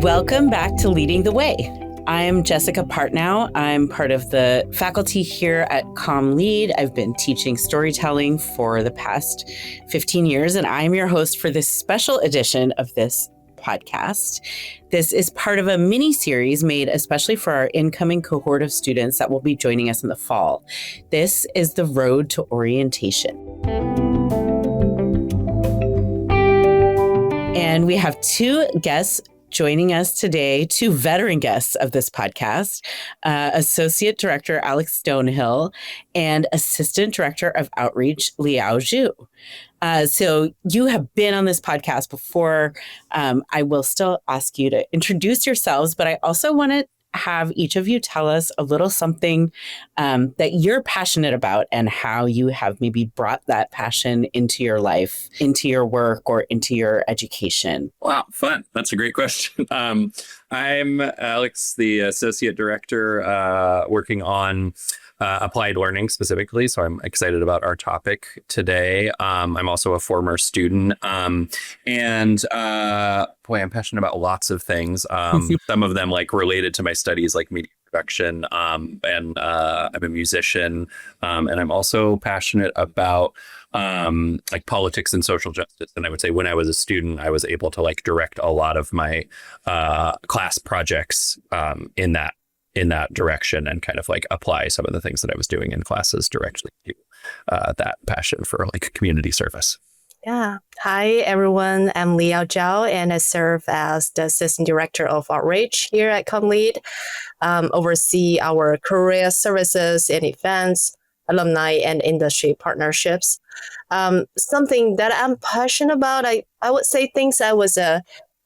Welcome back to Leading the Way. I'm Jessica Partnow. I'm part of the faculty here at ComLead. I've been teaching storytelling for the past 15 years, and I'm your host for this special edition of this podcast. This is part of a mini-series made especially for our incoming cohort of students that will be joining us in the fall. This is The Road to Orientation. And we have two guests joining us today, two veteran guests of this podcast, Associate Director Alex Stonehill and Assistant Director of Outreach Liyao Zhao. So you have been on this podcast before. I will still ask you to introduce yourselves, but I also want to have each of you tell us a little something that you're passionate about and how you have maybe brought that passion into your life, into your work, or into your education. Wow, fun. That's a great question. I'm Alex, the Associate Director, working on applied learning specifically. So I'm excited about our topic today. I'm also a former student. Boy, I'm passionate about lots of things. Some of them like related to my studies, like media production. I'm a musician. And I'm also passionate about like politics and social justice. And I would say when I was a student, I was able to like direct a lot of my class projects in that direction and kind of like apply some of the things that I was doing in classes directly to that passion for like community service. Yeah. Hi, everyone. I'm Liyao Zhao, and I serve as the Assistant Director of Outreach here at ComLead, oversee our career services and events, alumni and industry partnerships. Something that I'm passionate about, I would say since I was a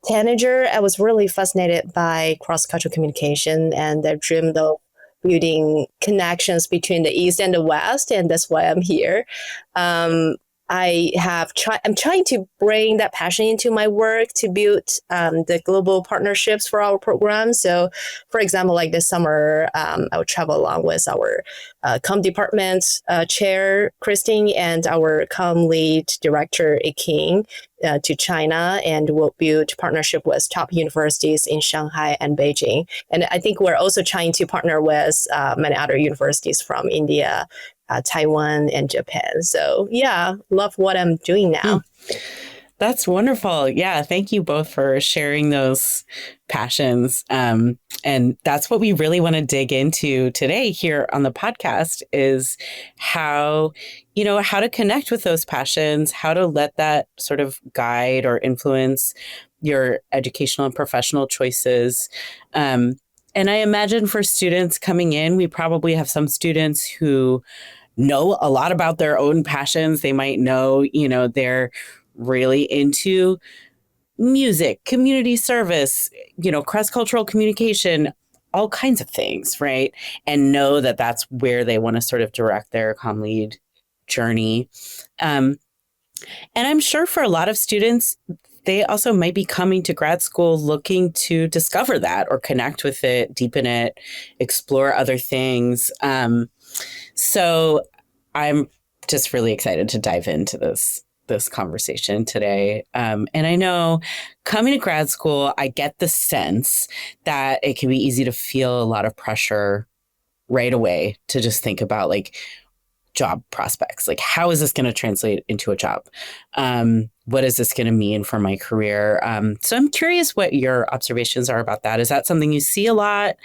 teenager, I was really fascinated by cross-cultural communication, and I dreamed of building connections between the East and the West, and that's why I'm here. I'm trying to bring that passion into my work to build the global partnerships for our program. So, for example, like this summer, I will travel along with our Com department chair, Christine, and our Com lead director, Iking, to China, and we'll build partnership with top universities in Shanghai and Beijing. And I think we're also trying to partner with many other universities from India, Taiwan, and Japan. So yeah, love what I'm doing now. That's wonderful. Yeah, thank you both for sharing those passions. And that's what we really want to dig into today here on the podcast is how to connect with those passions, how to let that sort of guide or influence your educational and professional choices. And I imagine for students coming in, we probably have some students who know a lot about their own passions. They might know, they're really into music, community service, cross-cultural communication, all kinds of things, right? And know that that's where they want to sort of direct their ComLead journey. And I'm sure for a lot of students, they also might be coming to grad school looking to discover that or connect with it, deepen it, explore other things. So I'm just really excited to dive into this conversation today. And I know coming to grad school, I get the sense that it can be easy to feel a lot of pressure right away to just think about like job prospects. Like, how is this going to translate into a job? What is this going to mean for my career? So I'm curious what your observations are about that. Is that something you see a lot?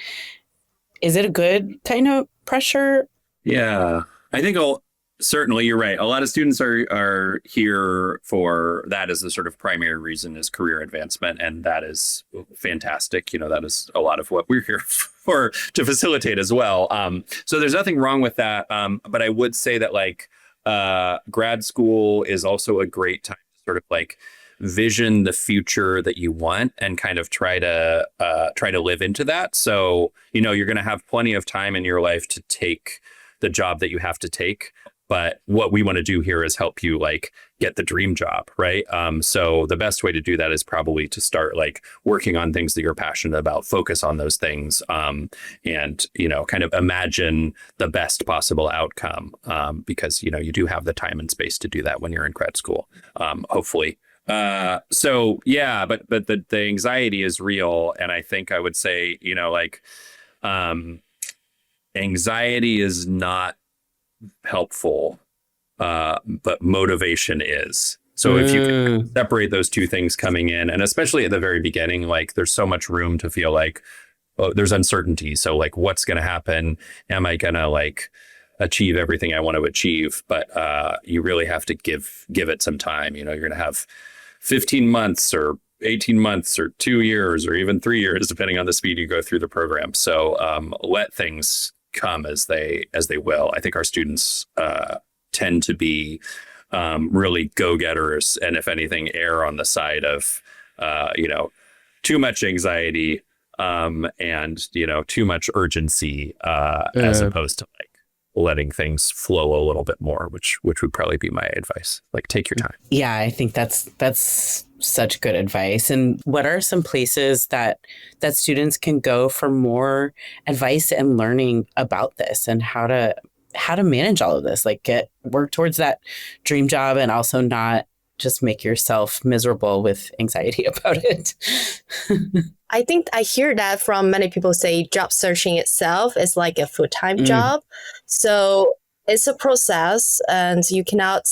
Is it a good kind of pressure? Yeah, I think certainly you're right. A lot of students are here for that as the sort of primary reason is career advancement. And that is fantastic. That is a lot of what we're here for to facilitate as well. So there's nothing wrong with that. But I would say that like grad school is also a great time to sort of like vision the future that you want and kind of try to live into that. So, you're going to have plenty of time in your life to take the job that you have to take. But what we want to do here is help you like get the dream job, right? So the best way to do that is probably to start like working on things that you're passionate about, focus on those things, and kind of imagine the best possible outcome, because you do have the time and space to do that when you're in grad school, hopefully. So yeah, but the anxiety is real, and I think I would say anxiety is not helpful, but motivation is. So if you can separate those two things coming in, and especially at the very beginning, like there's so much room to feel like, oh, there's uncertainty. So like, what's going to happen? Am I going to like achieve everything I want to achieve? But you really have to give it some time. You're going to have 15 months or 18 months or 2 years or even 3 years, depending on the speed you go through the program. So let things come as they will. I think our students tend to be really go-getters, and if anything, err on the side of too much anxiety and too much urgency, as opposed to like letting things flow a little bit more, which would probably be my advice. Like, take your time. Yeah, I think that's such good advice. And what are some places that students can go for more advice and learning about this and how to manage all of this, like work towards that dream job and also not just make yourself miserable with anxiety about it? I think I hear that from many people say job searching itself is like a full-time job. So it's a process and you cannot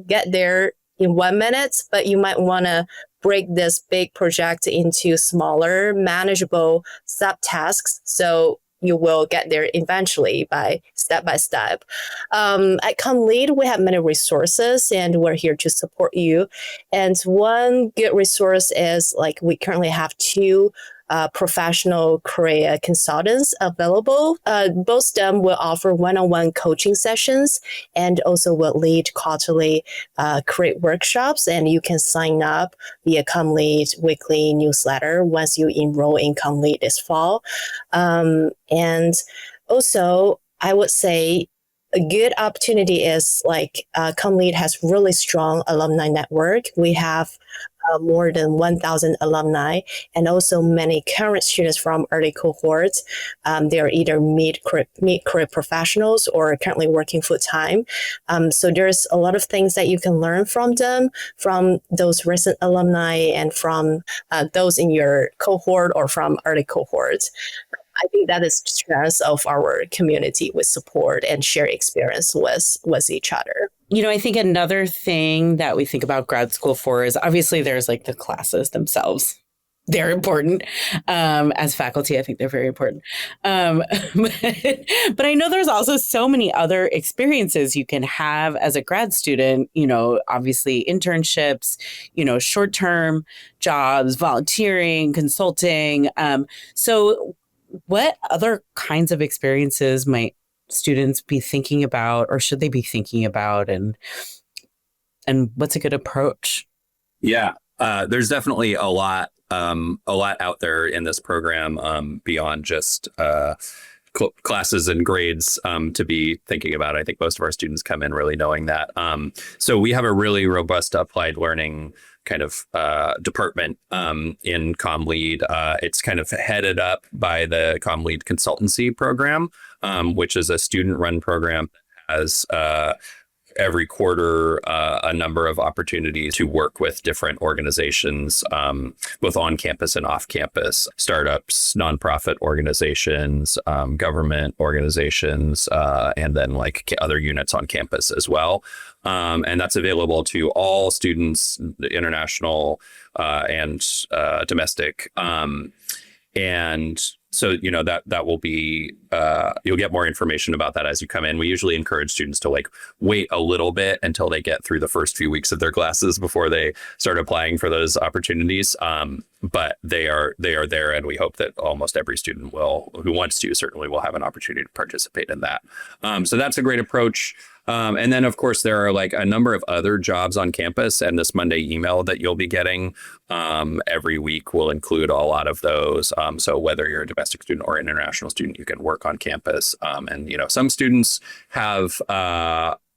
get there in 1 minute, but you might want to break this big project into smaller, manageable subtasks. So you will get there eventually by step. At ComLead, we have many resources and we're here to support you. And one good resource is like we currently have 2 professional career consultants available. Both of them will offer one-on-one coaching sessions and also will lead quarterly career workshops. And you can sign up via ComLead weekly newsletter once you enroll in ComLead this fall. And also, I would say a good opportunity is like ComLead has really strong alumni network. We have more than 1,000 alumni and also many current students from early cohorts. They are either mid-career professionals or currently working full-time. So there's a lot of things that you can learn from them, from those recent alumni and from those in your cohort or from early cohorts. I think that is the strength of our community with support and share experience with each other. I think another thing that we think about grad school for is obviously there's like the classes themselves. They're important. As faculty, I think they're very important. But I know there's also so many other experiences you can have as a grad student, obviously internships, short-term jobs, volunteering, consulting. So what other kinds of experiences might students be thinking about, or should they be thinking about, and what's a good approach? Yeah, there's definitely a lot out there in this program beyond just classes and grades to be thinking about. I think most of our students come in really knowing that. So we have a really robust applied learning kind of department in ComLead. It's kind of headed up by the ComLead consultancy program, which is a student-run program that has every quarter a number of opportunities to work with different organizations, both on campus and off campus, startups, nonprofit organizations, government organizations, and then like other units on campus as well. And that's available to all students, international and domestic. And so, that will be, you'll get more information about that as you come in. We usually encourage students to like wait a little bit until they get through the first few weeks of their classes before they start applying for those opportunities. But they are there, and we hope that almost every student who wants to, certainly will have an opportunity to participate in that. So that's a great approach. And then, of course, there are like a number of other jobs on campus, and this Monday email that you'll be getting every week will include a lot of those. So whether you're a domestic student or international student, you can work on campus. And, some students have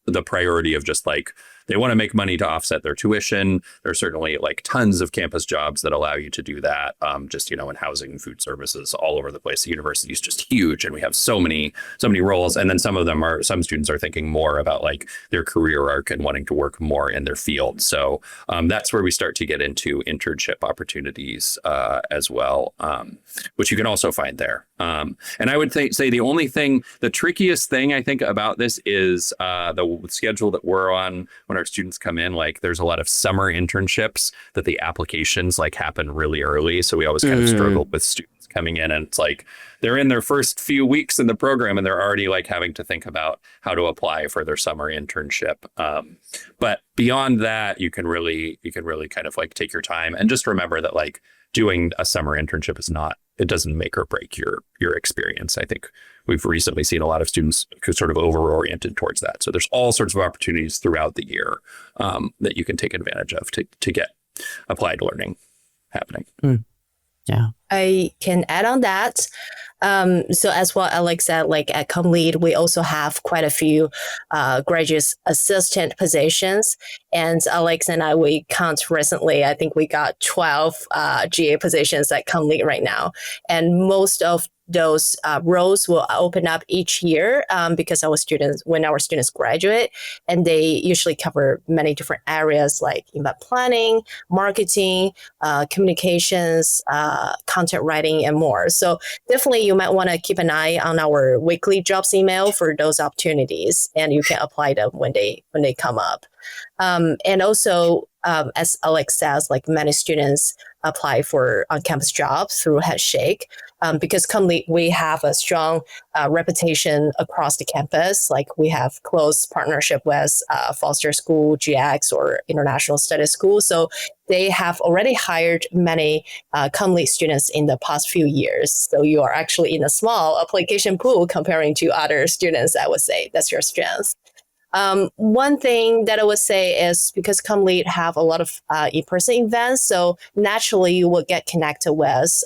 the priority of just like, they want to make money to offset their tuition. There's certainly like tons of campus jobs that allow you to do that. Just, in housing and food services all over the place. The university is just huge, and we have so many roles. And then some students are thinking more about like their career arc and wanting to work more in their field. So that's where we start to get into internship opportunities as well, which you can also find there. And I would say the trickiest thing I think about this is the schedule that we're on when our students come in. Like, there's a lot of summer internships that the applications like happen really early. So we always kind of struggle with students coming in, and it's like they're in their first few weeks in the program and they're already like having to think about how to apply for their summer internship. But beyond that, you can really kind of like take your time and just remember that like doing a summer internship it doesn't make or break your experience. I think we've recently seen a lot of students who sort of over-oriented towards that. So there's all sorts of opportunities throughout the year that you can take advantage of to get applied learning happening. Yeah. I can add on that. So as what Alex said, like at ComLead, we also have quite a few graduate assistant positions. And Alex and I, we count recently, I think we got 12 GA positions at ComLead right now. And most of those roles will open up each year because when our students graduate, and they usually cover many different areas like event planning, marketing, communications, content writing, and more. So definitely you might want to keep an eye on our weekly jobs email for those opportunities, and you can apply them when they come up. And also, as Alex says, like many students apply for on-campus jobs through Headshake. Because ComLead, we have a strong reputation across the campus. Like we have close partnership with Foster School, GX, or International Studies School. So they have already hired many ComLead students in the past few years. So you are actually in a small application pool comparing to other students, I would say. That's your strength. One thing that I would say is because ComLead have a lot of in-person events, so naturally you will get connected with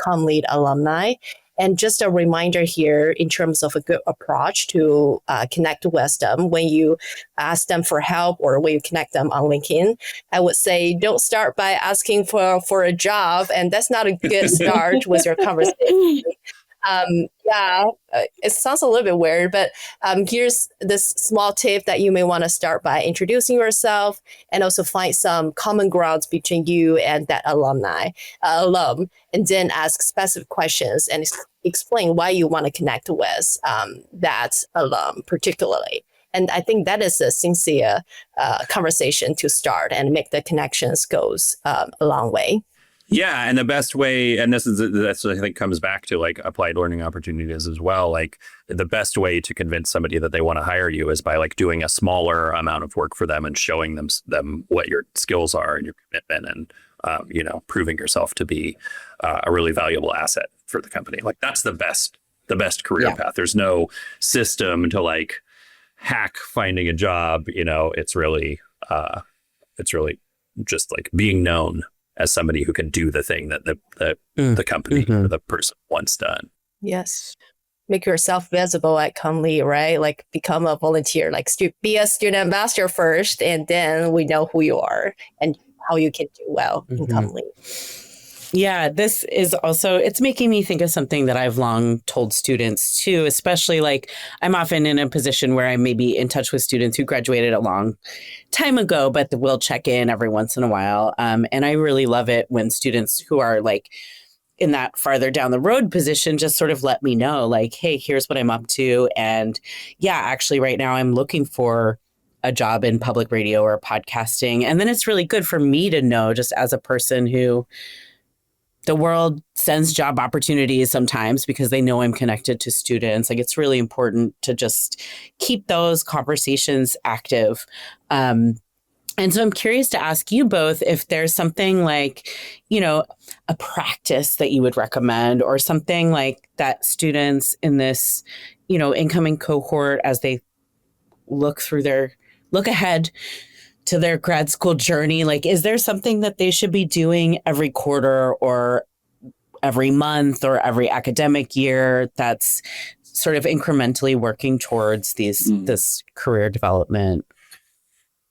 ComLead alumni. And just a reminder here in terms of a good approach to connect with them when you ask them for help or when you connect them on LinkedIn, I would say don't start by asking for a job, and that's not a good start with your conversation. It sounds a little bit weird, but here's this small tip that you may want to start by introducing yourself and also find some common grounds between you and that alum, and then ask specific questions and explain why you want to connect with that alum particularly. And I think that is a sincere conversation to start and make the connections goes a long way. Yeah, and the best way, and that's I think comes back to like applied learning opportunities as well. Like the best way to convince somebody that they want to hire you is by like doing a smaller amount of work for them and showing them what your skills are and your commitment, and proving yourself to be a really valuable asset for the company. Like that's the best career path. There's no system to like hack finding a job. It's really just like being known as somebody who can do the thing that the company or the person wants done. Yes. Make yourself visible at ComLead, right? Like become a volunteer, like be a student ambassador first, and then we know who you are and how you can do well in ComLead. Yeah, this is also, it's making me think of something that I've long told students too, especially like I'm often in a position where I may be in touch with students who graduated a long time ago, but we'll check in every once in a while. And I really love it when students who are like in that farther down the road position just sort of let me know like, hey, here's what I'm up to. And yeah, actually right now I'm looking for a job in public radio or podcasting. And then it's really good for me to know, just as a person who the world sends job opportunities sometimes because they know I'm connected to students. Like it's really important to just keep those conversations active. And so I'm curious to ask you both if there's something like, a practice that you would recommend or something like that students in this, incoming cohort as they look ahead to their grad school journey, like, is there something that they should be doing every quarter or every month or every academic year that's sort of incrementally working towards this career development?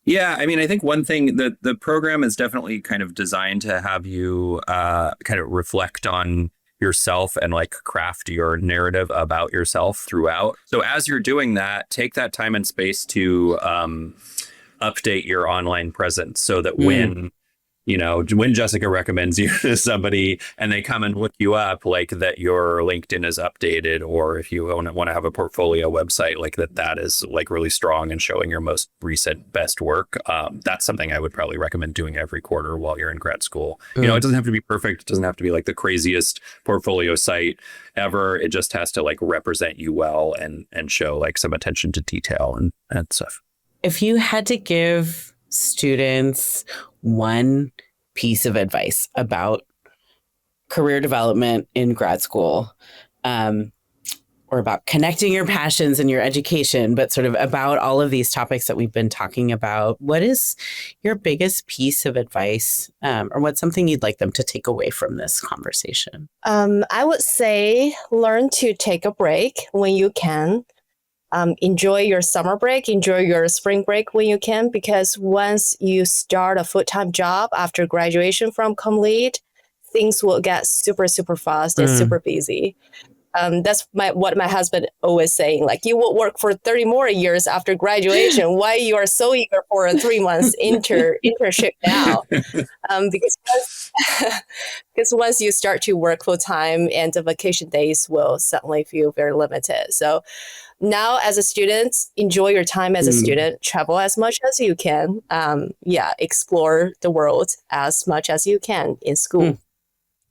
Yeah, I mean, I think one thing that the program is definitely kind of designed to have you kind of reflect on yourself and like craft your narrative about yourself throughout. So as you're doing that, take that time and space to update your online presence so that when Jessica recommends you to somebody and they come and look you up, like that your LinkedIn is updated, or if you want to have a portfolio website, like that is like really strong and showing your most recent best work. That's something I would probably recommend doing every quarter while you're in grad school. It doesn't have to be perfect. It doesn't have to be like the craziest portfolio site ever. It just has to like represent you well and show like some attention to detail and stuff. If you had to give students one piece of advice about career development in grad school, or about connecting your passions and your education, but sort of about all of these topics that we've been talking about, what is your biggest piece of advice, or what's something you'd like them to take away from this conversation? I would say learn to take a break when you can. Enjoy your summer break, enjoy your spring break when you can, because once you start a full-time job after graduation from ComLead, things will get super, super fast and super busy. That's what my husband always saying, like, you will work for 30 more years after graduation. Why you are so eager for a 3 months internship now? Because once you start to work full time, and the vacation days will suddenly feel very limited. So now as a student, enjoy your time as a student, travel as much as you can. Explore the world as much as you can in school.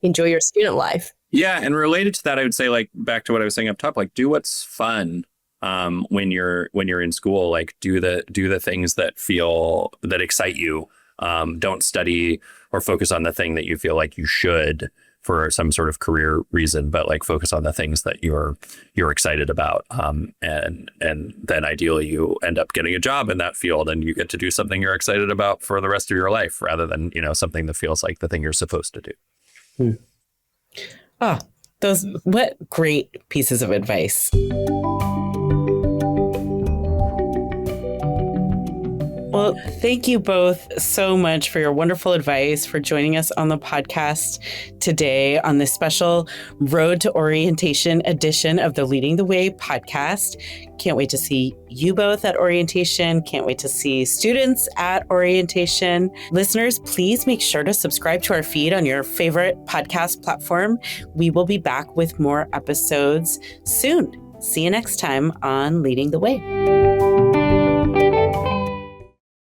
Enjoy your student life. Yeah, and related to that, I would say, like, back to what I was saying up top, like, do what's fun when you're in school. Like, do the things that excite you. Don't study or focus on the thing that you feel like you should for some sort of career reason, but like focus on the things that you're excited about. And then ideally you end up getting a job in that field and you get to do something you're excited about for the rest of your life, rather than, something that feels like the thing you're supposed to do. Oh, what great pieces of advice. Well, thank you both so much for your wonderful advice, for joining us on the podcast today on this special Road to Orientation edition of the Leading the Way podcast. Can't wait to see you both at orientation. Can't wait to see students at orientation. Listeners, please make sure to subscribe to our feed on your favorite podcast platform. We will be back with more episodes soon. See you next time on Leading the Way.